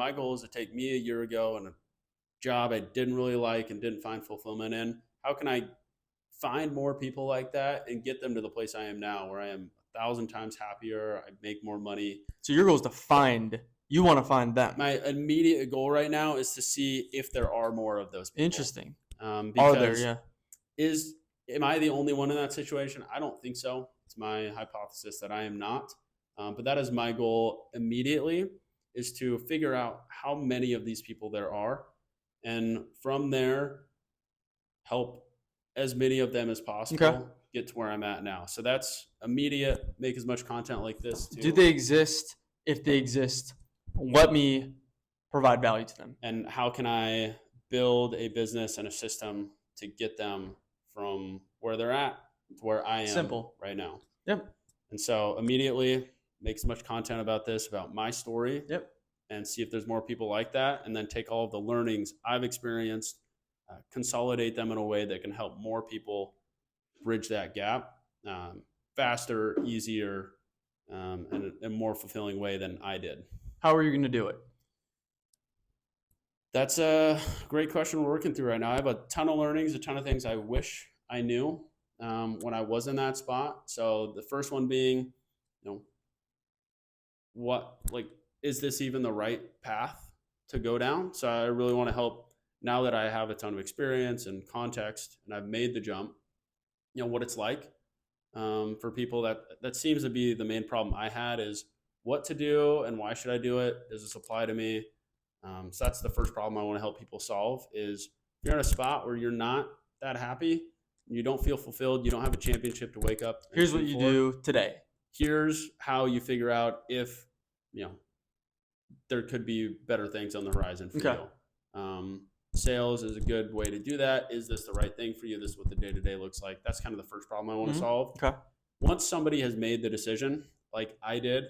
my goal is to take me a year ago and a job I didn't really like and didn't find fulfillment in. How can I find more people like that and get them to the place I am now, where I am 1,000 times happier, I make more money. So your goal is you want to find them. My immediate goal right now is to see if there are more of those people. Interesting. Because are there? Yeah. Am I the only one in that situation? I don't think so. It's my hypothesis that I am not. But that is my goal immediately, is to figure out how many of these people there are, and from there help as many of them as possible get to where I'm at now. So that's immediate. Make as much content like this too. Do they exist? If they exist, let me provide value to them. And how can I build a business and a system to get them from where they're at to where I am right now? Yep. And so immediately make as much content about this, about my story. Yep. And see if there's more people like that, and then take all of the learnings I've experienced, consolidate them in a way that can help more people bridge that gap faster, easier, and a more fulfilling way than I did. How are you going to do it? That's a great question we're working through right now. I have a ton of learnings, a ton of things I wish I knew when I was in that spot. So the first one being, is this even the right path to go down? So I really want to help, now that I have a ton of experience and context and I've made the jump, what it's like for people. That seems to be the main problem I had, is what to do and why should I do it? Does this apply to me? So that's the first problem I want to help people solve, is if you're in a spot where you're not that happy, you don't feel fulfilled, you don't have a championship to wake up. Here's what you do today. Here's how you figure out if, there could be better things on the horizon for you. Sales is a good way to do that. Is this the right thing for you? This is what the day-to-day looks like. That's kind of the first problem I want to solve. Okay. Once somebody has made the decision, like I did,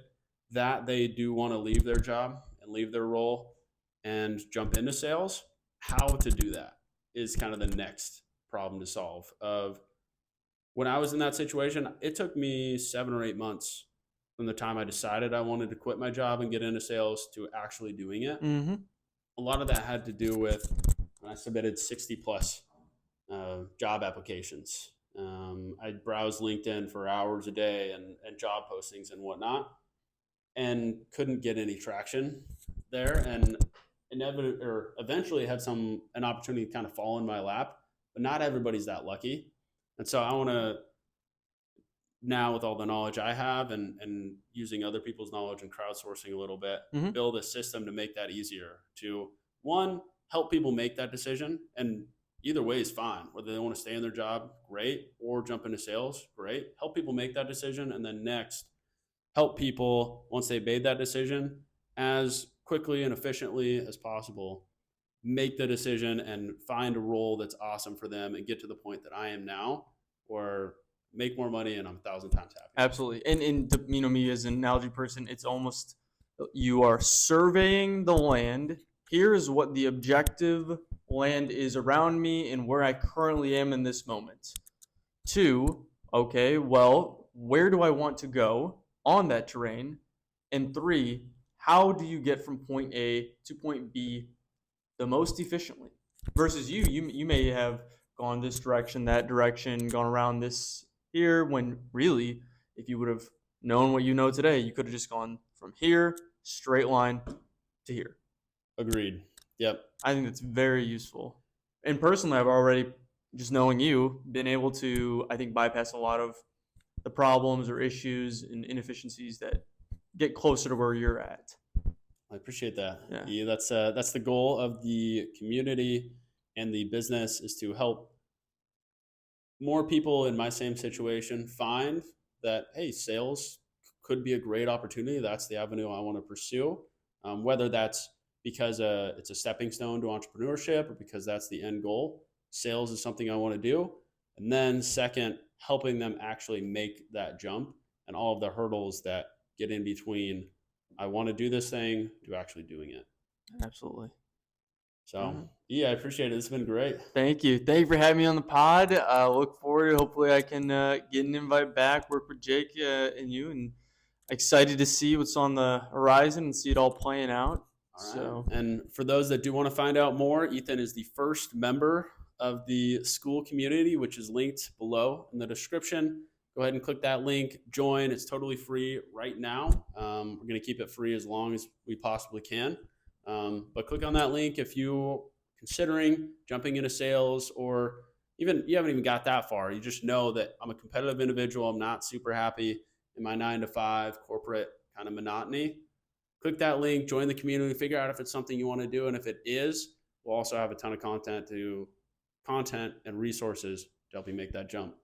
that they do want to leave their job and leave their role and jump into sales, how to do that is kind of the next problem to solve. Of when I was in that situation, it took me 7 or 8 months from the time I decided I wanted to quit my job and get into sales to actually doing it. Mm-hmm. A lot of that had to do with when I submitted 60 plus job applications. I browsed LinkedIn for hours a day and job postings and whatnot, and couldn't get any traction there. And eventually had an opportunity kind of fall in my lap, but not everybody's that lucky. And so I want to, now with all the knowledge I have and using other people's knowledge and crowdsourcing a little bit, build a system to make that easier, to one, help people make that decision. And either way is fine. Whether they want to stay in their job, great, or jump into sales, great. Help people make that decision. And then next, help people, once they've made that decision, as quickly and efficiently as possible, make the decision and find a role that's awesome for them and get to the point that I am now, or make more money and I'm 1,000 times happy. Absolutely. And me as an analogy person, it's almost, you are surveying the land. Here's what the objective land is around me and where I currently am in this moment. 2, okay, well, where do I want to go on that terrain? And 3, how do you get from point A to point B the most efficiently? Versus you may have gone this direction, that direction, gone around this here, when really, if you would have known what you know today, you could have just gone from here, straight line to here. Agreed. Yep. I think that's very useful. And personally, I've already, just knowing you, been able to, I think, bypass a lot of the problems or issues and inefficiencies that get closer to where you're at. I appreciate that. Yeah. That's the goal of the community and the business, is to help more people in my same situation find that, hey, sales could be a great opportunity. That's the avenue I want to pursue. Whether that's because it's a stepping stone to entrepreneurship or because that's the end goal, sales is something I want to do. And then second, helping them actually make that jump and all of the hurdles that get in between I want to do this thing to actually doing it. Absolutely. So, I appreciate it. It's been great. Thank you. Thank you for having me on the pod. Look forward to, hopefully I can get an invite back, work with Jake and you, and excited to see what's on the horizon and see it all playing out. All right. So And for those that do want to find out more, Ethan is the first member of the school community, which is linked below in the description. Go ahead and click that link, join. It's totally free right now. We're going to keep it free as long as we possibly can. But click on that link if you're considering jumping into sales, or even you haven't even got that far. You just know that I'm a competitive individual. I'm not super happy in my 9 to 5 corporate kind of monotony. Click that link, join the community, figure out if it's something you want to do. And if it is, we'll also have a ton of content and resources to help you make that jump.